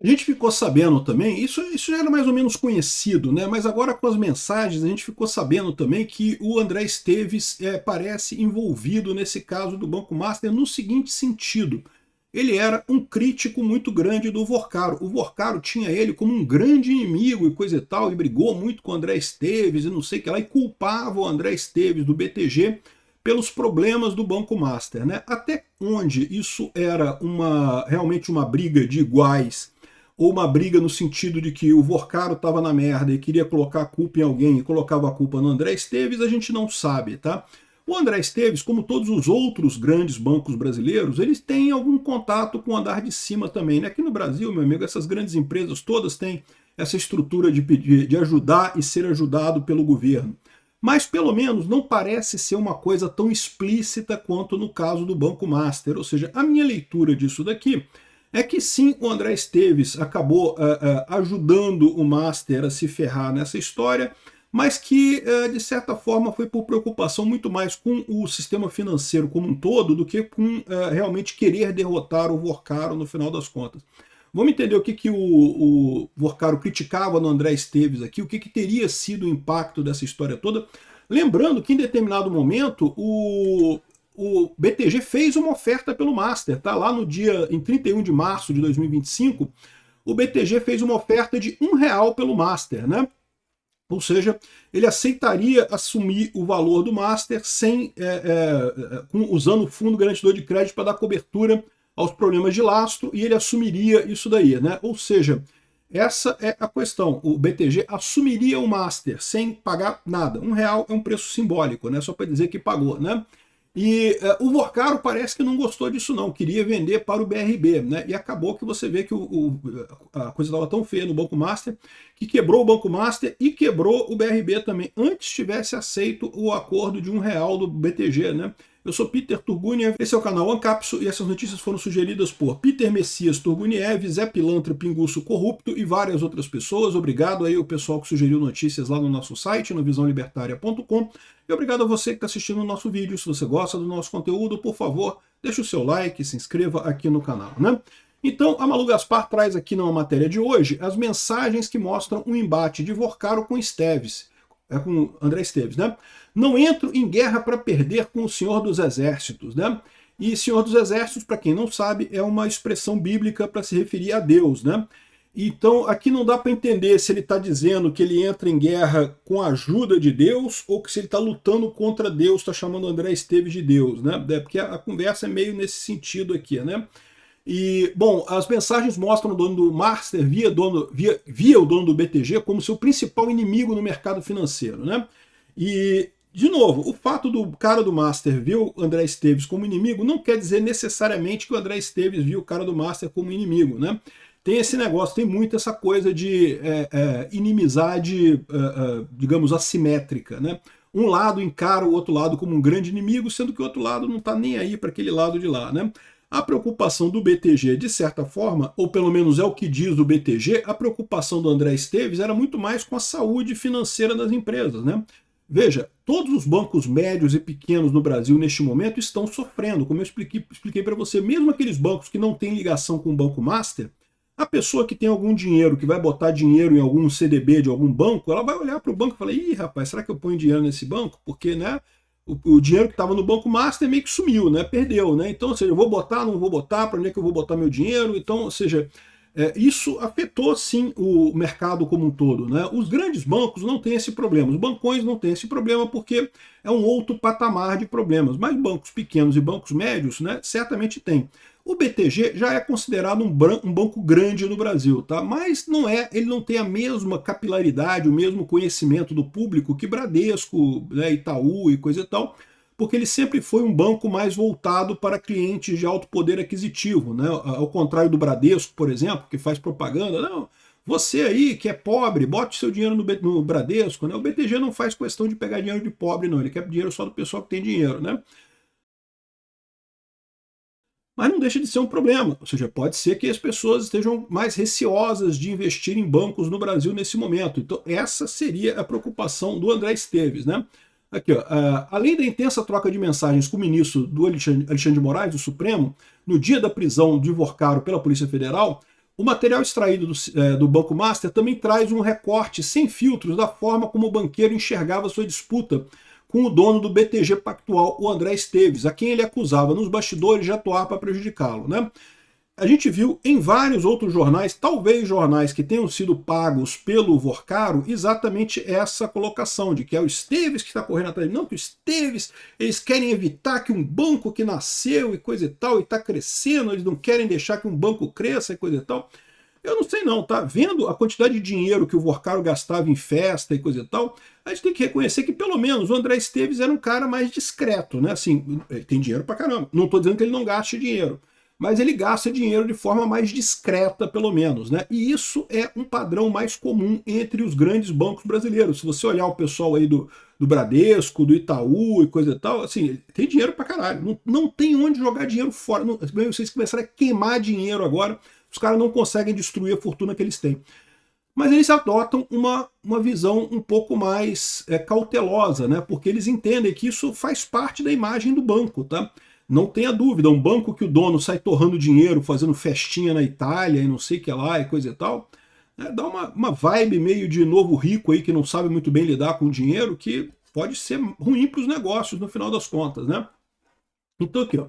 A gente ficou sabendo também, isso já era mais ou menos conhecido, né? Mas agora com as mensagens a gente ficou sabendo também que o André Esteves parece envolvido nesse caso do Banco Master no seguinte sentido. Ele era um crítico muito grande do Vorcaro. O Vorcaro tinha ele como um grande inimigo e coisa e tal, e brigou muito com o André Esteves e não sei o que lá, e culpava o André Esteves do BTG pelos problemas do Banco Master, né? Até onde isso era realmente uma briga de iguais, ou uma briga no sentido de que o Vorcaro estava na merda e queria colocar a culpa em alguém e colocava a culpa no André Esteves, a gente não sabe, tá? O André Esteves, como todos os outros grandes bancos brasileiros, eles têm algum contato com o andar de cima também, né? Aqui no Brasil, meu amigo, essas grandes empresas todas têm essa estrutura de pedir, de ajudar e ser ajudado pelo governo. Mas pelo menos não parece ser uma coisa tão explícita quanto no caso do Banco Master. Ou seja, a minha leitura disso daqui é que sim, o André Esteves acabou ajudando o Master a se ferrar nessa história, mas que, de certa forma, foi por preocupação muito mais com o sistema financeiro como um todo do que com realmente querer derrotar o Vorcaro no final das contas. Vamos entender o que o Vorcaro criticava no André Esteves aqui, o que teria sido o impacto dessa história toda. Lembrando que em determinado momento o BTG fez uma oferta pelo Master, tá? Lá no dia, em 31 de março de 2025, o BTG fez uma oferta de R$ 1 pelo Master, né? Ou seja, ele aceitaria assumir o valor do Master sem, usando o fundo garantidor de crédito para dar cobertura aos problemas de lastro, e ele assumiria isso daí, né? Ou seja, essa é a questão. O BTG assumiria o Master sem pagar nada. R$ 1 é um preço simbólico, né? Só para dizer que pagou, né? E o Vorcaro parece que não gostou disso não, queria vender para o BRB, né? E acabou que você vê que a coisa estava tão feia no Banco Master que quebrou o Banco Master e quebrou o BRB também, antes tivesse aceito o acordo de R$ 1 do BTG, né? Eu sou Peter Turguniev, esse é o canal Ancapso e essas notícias foram sugeridas por Peter Messias Turguniev, Zé Pilantra Pinguço Corrupto e várias outras pessoas. Obrigado aí ao pessoal que sugeriu notícias lá no nosso site, no visãolibertaria.com. E obrigado a você que está assistindo o nosso vídeo. Se você gosta do nosso conteúdo, por favor, deixe o seu like, se inscreva aqui no canal, né? Então, a Malu Gaspar traz aqui na matéria de hoje as mensagens que mostram um embate de Vorcaro com Esteves, com André Esteves, né? Não entro em guerra para perder com o Senhor dos Exércitos, né? E Senhor dos Exércitos, para quem não sabe, é uma expressão bíblica para se referir a Deus, né? Então, aqui não dá para entender se ele está dizendo que ele entra em guerra com a ajuda de Deus ou que se ele está lutando contra Deus, está chamando André Esteves de Deus, né? Porque a conversa é meio nesse sentido aqui, né? E, bom, as mensagens mostram o dono do Master via o dono do BTG como seu principal inimigo no mercado financeiro, né? E, de novo, o fato do cara do Master ver o André Esteves como inimigo não quer dizer necessariamente que o André Esteves viu o cara do Master como inimigo, né? Tem esse negócio, tem muito essa coisa de inimizade, digamos, assimétrica, né? Um lado encara o outro lado como um grande inimigo, sendo que o outro lado não está nem aí para aquele lado de lá, né? A preocupação do BTG, de certa forma, ou pelo menos é o que diz o BTG, a preocupação do André Esteves era muito mais com a saúde financeira das empresas, né? Veja, todos os bancos médios e pequenos no Brasil neste momento estão sofrendo. Como eu expliquei para você, mesmo aqueles bancos que não têm ligação com o Banco Master, a pessoa que tem algum dinheiro, que vai botar dinheiro em algum CDB de algum banco, ela vai olhar para o banco e falar: ih, rapaz, será que eu ponho dinheiro nesse banco? Porque, né, o dinheiro que estava no Banco Master meio que sumiu, né, perdeu, né? Então, ou seja, eu vou botar, não vou botar, para onde é que eu vou botar meu dinheiro? Então, ou seja, isso afetou sim o mercado como um todo, né? Os grandes bancos não têm esse problema, os bancões não têm esse problema porque é um outro patamar de problemas, mas bancos pequenos e bancos médios, né, certamente tem. O BTG já é considerado um banco grande no Brasil, tá? Mas não é, ele não tem a mesma capilaridade, o mesmo conhecimento do público que Bradesco, né, Itaú e coisa e tal, porque ele sempre foi um banco mais voltado para clientes de alto poder aquisitivo, né? Ao contrário do Bradesco, por exemplo, que faz propaganda, não, você aí que é pobre, bote seu dinheiro no Bradesco, né? O BTG não faz questão de pegar dinheiro de pobre, não, ele quer dinheiro só do pessoal que tem dinheiro, né? Mas não deixa de ser um problema, ou seja, pode ser que as pessoas estejam mais receosas de investir em bancos no Brasil nesse momento. Então essa seria a preocupação do André Esteves, né? Aqui, ó, além da intensa troca de mensagens com o ministro do Alexandre de Moraes, do Supremo, no dia da prisão de Vorcaro pela Polícia Federal, O material extraído do Banco Master também traz um recorte sem filtros da forma como o banqueiro enxergava sua disputa com o dono do BTG Pactual, o André Esteves, a quem ele acusava nos bastidores de atuar para prejudicá-lo, né? A gente viu em vários outros jornais, talvez jornais que tenham sido pagos pelo Vorcaro, exatamente essa colocação de que é o Esteves que está correndo atrás. Não, que o Esteves, eles querem evitar que um banco que nasceu e coisa e tal, e está crescendo, eles não querem deixar que um banco cresça e coisa e tal. Eu não sei não, tá? Vendo a quantidade de dinheiro que o Vorcaro gastava em festa e coisa e tal, a gente tem que reconhecer que pelo menos o André Esteves era um cara mais discreto, né? Assim, ele tem dinheiro pra caramba. Não estou dizendo que ele não gaste dinheiro, mas ele gasta dinheiro de forma mais discreta, pelo menos, né? E isso é um padrão mais comum entre os grandes bancos brasileiros. Se você olhar o pessoal aí do Bradesco, do Itaú e coisa e tal, assim, tem dinheiro pra caralho. Não tem onde jogar dinheiro fora. Não, vocês começaram a queimar dinheiro agora, os caras não conseguem destruir a fortuna que eles têm. Mas eles adotam uma visão um pouco mais cautelosa, né? Porque eles entendem que isso faz parte da imagem do banco, tá? Não tenha dúvida, um banco que o dono sai torrando dinheiro, fazendo festinha na Itália e não sei o que lá e coisa e tal, né, dá uma vibe meio de novo rico aí que não sabe muito bem lidar com o dinheiro, que pode ser ruim para os negócios no final das contas, né? Então aqui, ó,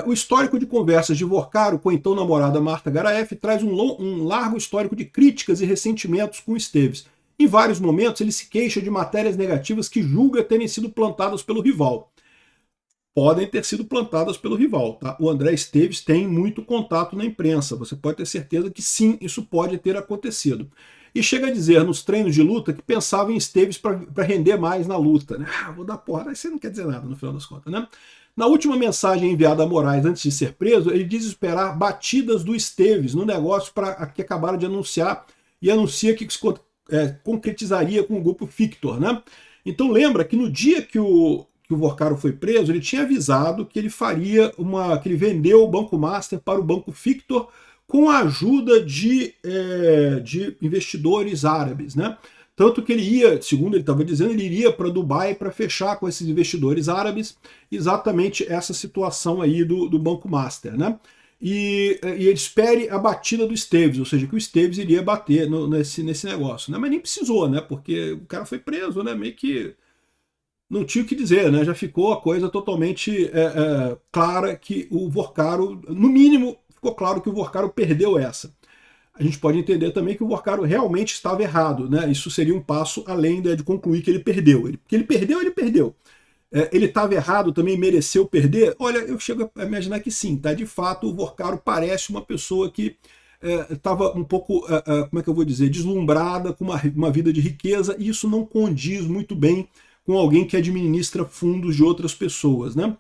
o histórico de conversas de Vorcaro com a então namorada Marta Garaef traz um largo histórico de críticas e ressentimentos com Esteves. Em vários momentos ele se queixa de matérias negativas que julga terem sido plantadas pelo rival. Podem ter sido plantadas pelo rival. Tá? O André Esteves tem muito contato na imprensa, você pode ter certeza que sim, isso pode ter acontecido. E chega a dizer nos treinos de luta que pensava em Esteves para render mais na luta. Né? Vou dar porra, isso não quer dizer nada no final das contas. Né? Na última mensagem enviada a Moraes antes de ser preso, ele diz esperar batidas do Esteves no negócio que acabaram de anunciar, e anuncia que se concretizaria com o grupo Fictor. Né? Então lembra que no dia que o Vorcaro foi preso, ele tinha avisado que ele faria que ele vendeu o Banco Master para o Banco Fictor com a ajuda de investidores árabes, né? Tanto que ele ia, segundo ele estava dizendo, ele iria para Dubai para fechar com esses investidores árabes exatamente essa situação aí do Banco Master, né? E ele espere a batida do Esteves, ou seja, que o Esteves iria bater nesse negócio, né? Mas nem precisou, né? Porque o cara foi preso, né? Meio que não tinha o que dizer, né? Já ficou a coisa totalmente clara que o Vorcaro, no mínimo, ficou claro que o Vorcaro perdeu essa. A gente pode entender também que o Vorcaro realmente estava errado, né? Isso seria um passo além de concluir que ele perdeu. Porque ele perdeu, ele perdeu. Ele estava errado, também mereceu perder? Olha, eu chego a imaginar que sim, tá? De fato, o Vorcaro parece uma pessoa que estava um pouco, como é que eu vou dizer, deslumbrada com uma vida de riqueza, e isso não condiz muito bem com alguém que administra fundos de outras pessoas, né?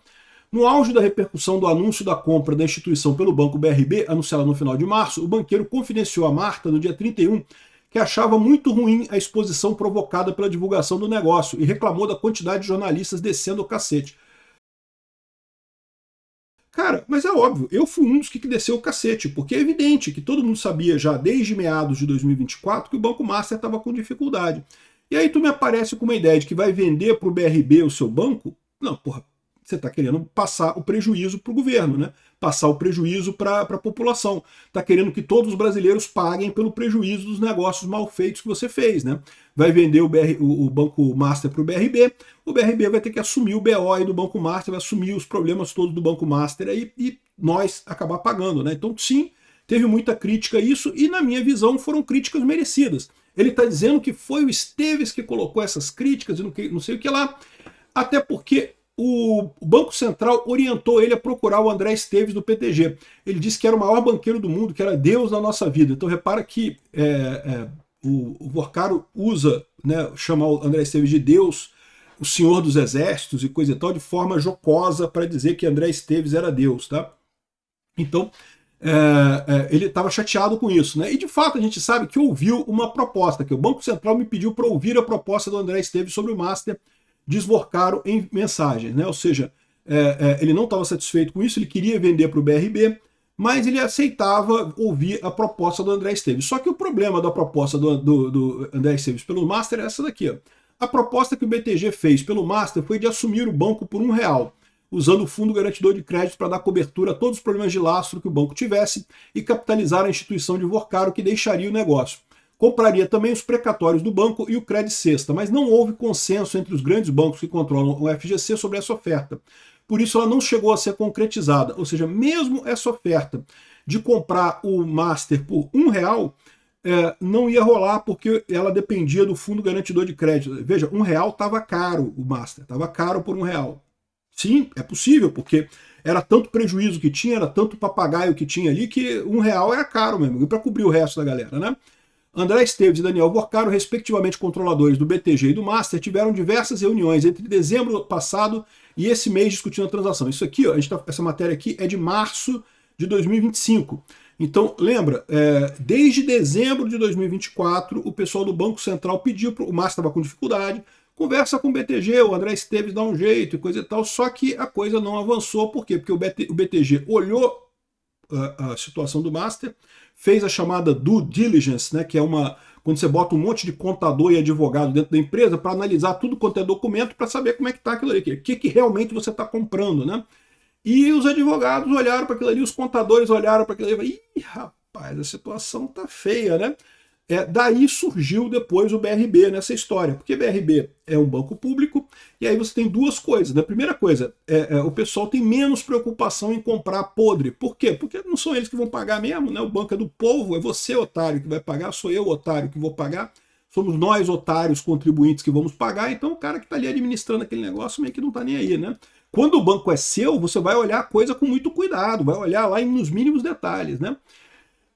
No auge da repercussão do anúncio da compra da instituição pelo Banco BRB, anunciada no final de março, o banqueiro confidenciou a Marta, no dia 31, que achava muito ruim a exposição provocada pela divulgação do negócio e reclamou da quantidade de jornalistas descendo o cacete. Cara, mas é óbvio, eu fui um dos que desceu o cacete, porque é evidente que todo mundo sabia já desde meados de 2024 que o Banco Master estava com dificuldade. E aí tu me aparece com uma ideia de que vai vender para o BRB o seu banco? Não, porra, você está querendo passar o prejuízo para o governo, né? Passar o prejuízo para a população. Está querendo que todos os brasileiros paguem pelo prejuízo dos negócios mal feitos que você fez, né? Vai vender o Banco Master para o BRB vai ter que assumir o BO aí do Banco Master, vai assumir os problemas todos do Banco Master aí, e nós acabar pagando, né? Então sim, teve muita crítica a isso, e na minha visão foram críticas merecidas. Ele está dizendo que foi o Esteves que colocou essas críticas e não sei o que lá, até porque o Banco Central orientou ele a procurar o André Esteves do PTG. Ele disse que era o maior banqueiro do mundo, que era Deus na nossa vida. Então repara que o Vorcaro usa, né, chamar o André Esteves de Deus, o Senhor dos Exércitos e coisa e tal, de forma jocosa para dizer que André Esteves era Deus, tá? Então ele estava chateado com isso, né? E de fato a gente sabe que ouviu uma proposta, que o Banco Central me pediu para ouvir a proposta do André Esteves sobre o Master, diz Vorcaro em mensagens, né? Ou seja, ele não estava satisfeito com isso, ele queria vender para o BRB, mas ele aceitava ouvir a proposta do André Esteves. Só que o problema da proposta do André Esteves pelo Master é essa daqui, ó. A proposta que o BTG fez pelo Master foi de assumir o banco por R$1. usando o fundo garantidor de crédito para dar cobertura a todos os problemas de lastro que o banco tivesse e capitalizar a instituição de Vorkaro, que deixaria o negócio. Compraria também os precatórios do banco e o Credit Sexta, mas não houve consenso entre os grandes bancos que controlam o FGC sobre essa oferta. Por isso ela não chegou a ser concretizada, ou seja, mesmo essa oferta de comprar o Master por R$1, não ia rolar porque ela dependia do fundo garantidor de crédito. Veja, R$1 estava caro o Master, estava caro por R$1. Sim, é possível, porque era tanto prejuízo que tinha, era tanto papagaio que tinha ali, que R$1 era caro mesmo, e para cobrir o resto da galera, né? André Esteves e Daniel Vorkaro, respectivamente controladores do BTG e do Master, tiveram diversas reuniões entre dezembro passado e esse mês discutindo a transação. Isso aqui, ó, essa matéria aqui é de março de 2025. Então, lembra, desde dezembro de 2024, o pessoal do Banco Central pediu, o Master estava com dificuldade, conversa com o BTG, o André Esteves dá um jeito e coisa e tal, só que a coisa não avançou. Por quê? Porque o BTG olhou a situação do Master, fez a chamada due diligence, né, que é quando você bota um monte de contador e advogado dentro da empresa para analisar tudo quanto é documento para saber como é que está aquilo ali, o que realmente você está comprando, né? E os advogados olharam para aquilo ali, os contadores olharam para aquilo ali e falaram, ih, rapaz, a situação tá feia, né? Daí surgiu depois o BRB nessa história, porque BRB é um banco público, e aí você tem duas coisas. Né? A primeira coisa, o pessoal tem menos preocupação em comprar podre. Por quê? Porque não são eles que vão pagar mesmo, né? O banco é do povo, é você, otário, que vai pagar, sou eu, otário, que vou pagar, somos nós, otários, contribuintes, que vamos pagar, então o cara que está ali administrando aquele negócio meio que não está nem aí, né? Quando o banco é seu, você vai olhar a coisa com muito cuidado, vai olhar lá nos mínimos detalhes, né?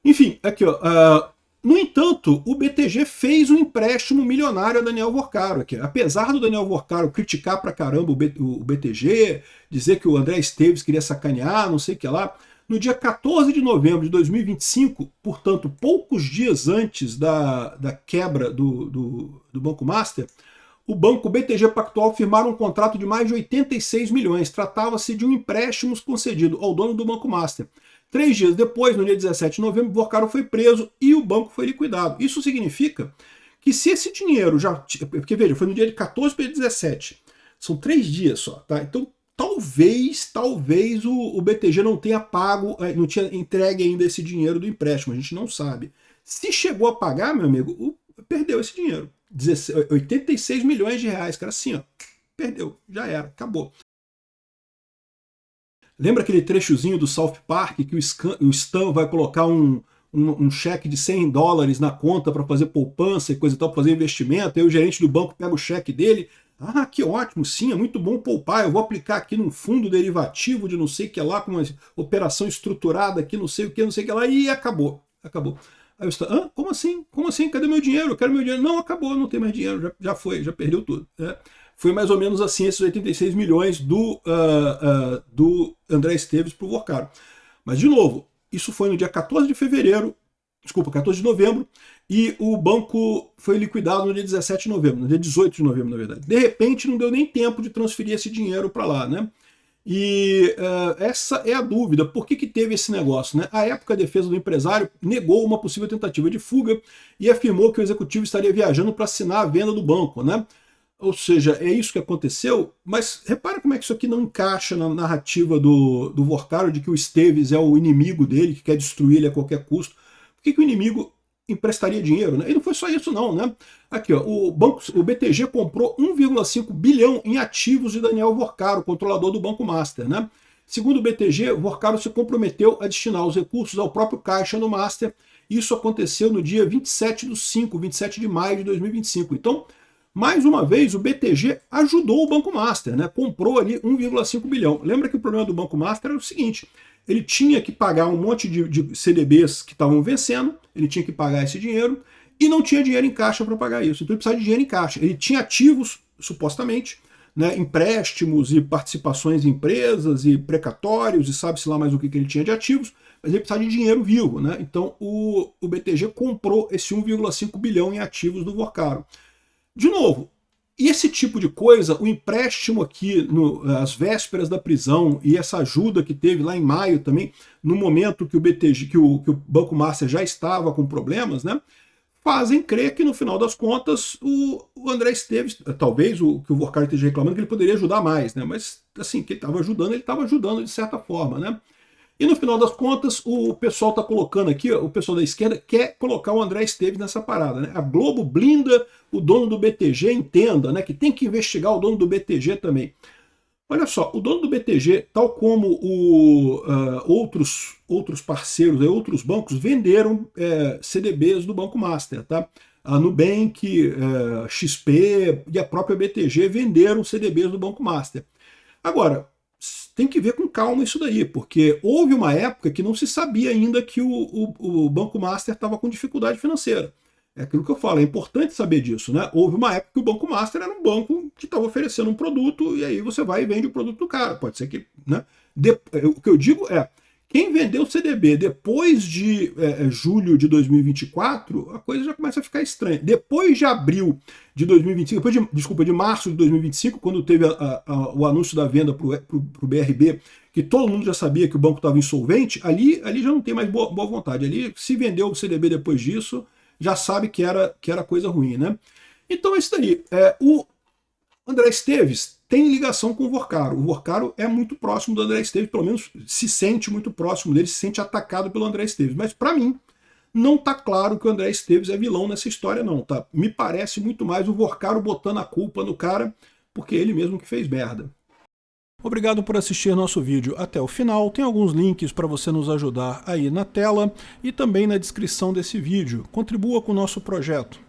Enfim, aqui, ó... No entanto, o BTG fez um empréstimo milionário a Daniel Vorkaro. Apesar do Daniel Vorkaro criticar pra caramba o BTG, dizer que o André Esteves queria sacanear, não sei o que lá, no dia 14 de novembro de 2025, portanto, poucos dias antes da quebra do Banco Master, o banco BTG Pactual firmaram um contrato de mais de 86 milhões. Tratava-se de um empréstimo concedido ao dono do Banco Master. 3 dias depois, no dia 17 de novembro, Vorkaro foi preso e o banco foi liquidado. Isso significa que se esse dinheiro já... Porque, veja, foi no dia de 14 para 17. São 3 dias só, tá? Então, talvez o BTG não tenha pago, não tinha entregue ainda esse dinheiro do empréstimo. A gente não sabe. Se chegou a pagar, meu amigo, perdeu esse dinheiro. 86 milhões de reais, cara, assim, ó. Perdeu, já era, acabou. Lembra aquele trechozinho do South Park que o Stan vai colocar um cheque de $100 na conta para fazer poupança e coisa e tal, para fazer investimento, aí o gerente do banco pega o cheque dele, que ótimo, sim, é muito bom poupar, eu vou aplicar aqui num fundo derivativo de não sei o que lá, com uma operação estruturada aqui, não sei o que lá, e acabou. Aí o Stan, como assim? Como assim? Cadê meu dinheiro? Eu quero meu dinheiro. Não, acabou, não tem mais dinheiro, já foi, já perdeu tudo. Foi mais ou menos assim esses 86 milhões do André Esteves para o Vorkaro. Mas, de novo, isso foi no dia 14 de novembro, e o banco foi liquidado no dia 17 de novembro, no dia 18 de novembro, na verdade. De repente, não deu nem tempo de transferir esse dinheiro para lá, né? E essa é a dúvida, por que teve esse negócio, né? À época, a defesa do empresário negou uma possível tentativa de fuga e afirmou que o executivo estaria viajando para assinar a venda do banco, né? Ou seja, é isso que aconteceu, mas repara como é que isso aqui não encaixa na narrativa do Vorkaro de que o Esteves é o inimigo dele, que quer destruir ele a qualquer custo. Por que o inimigo emprestaria dinheiro, né? E não foi só isso não, né? Aqui, ó, o BTG comprou 1,5 bilhão em ativos de Daniel Vorkaro, controlador do Banco Master, né? Segundo o BTG, Vorkaro se comprometeu a destinar os recursos ao próprio caixa no Master. Isso aconteceu no dia 27 de maio de 2025. Então, mais uma vez, o BTG ajudou o Banco Master, né? Comprou ali 1,5 bilhão. Lembra que o problema do Banco Master era o seguinte, ele tinha que pagar um monte de CDBs que estavam vencendo, ele tinha que pagar esse dinheiro, e não tinha dinheiro em caixa para pagar isso. Então ele precisava de dinheiro em caixa. Ele tinha ativos, supostamente, né, empréstimos e participações em empresas e precatórios, e sabe-se lá mais o que ele tinha de ativos, mas ele precisava de dinheiro vivo, né? Então o BTG comprou esse 1,5 bilhão em ativos do Vorkaro. De novo, e esse tipo de coisa, o empréstimo aqui, às vésperas da prisão, e essa ajuda que teve lá em maio também, no momento que o BTG, que o Banco Master já estava com problemas, né? fazem crer que no final das contas o André Esteves, talvez o que o Vorkari esteja reclamando que ele poderia ajudar mais, né? Mas assim, que ele estava ajudando de certa forma, né? E no final das contas, o pessoal está colocando aqui, o pessoal da esquerda quer colocar o André Esteves nessa parada, né? A Globo blinda o dono do BTG, entenda, né? Que tem que investigar o dono do BTG também. Olha só, o dono do BTG, tal como outros parceiros, outros bancos, venderam CDBs do Banco Master, tá? A Nubank, XP e a própria BTG venderam CDBs do Banco Master. Agora, tem que ver com calma isso daí, porque houve uma época que não se sabia ainda que o Banco Master estava com dificuldade financeira. É aquilo que eu falo, é importante saber disso, né? Houve uma época que o Banco Master era um banco que estava oferecendo um produto e aí você vai e vende o produto do cara. Pode ser que, né? O que eu digo é, quem vendeu o CDB depois de julho de 2024, a coisa já começa a ficar estranha. Depois de abril de 2025, de março de 2025, quando teve o anúncio da venda para o BRB, que todo mundo já sabia que o banco estava insolvente, ali já não tem mais boa vontade. Ali, se vendeu o CDB depois disso, já sabe que era coisa ruim, né? Então é isso daí. O André Esteves tem ligação com o Vorkari. O Vorkari é muito próximo do André Esteves, pelo menos se sente muito próximo dele, se sente atacado pelo André Esteves. Mas para mim, não tá claro que o André Esteves é vilão nessa história não, tá? Me parece muito mais o Vorkari botando a culpa no cara, porque ele mesmo que fez merda. Obrigado por assistir nosso vídeo até o final. Tem alguns links para você nos ajudar aí na tela e também na descrição desse vídeo. Contribua com o nosso projeto.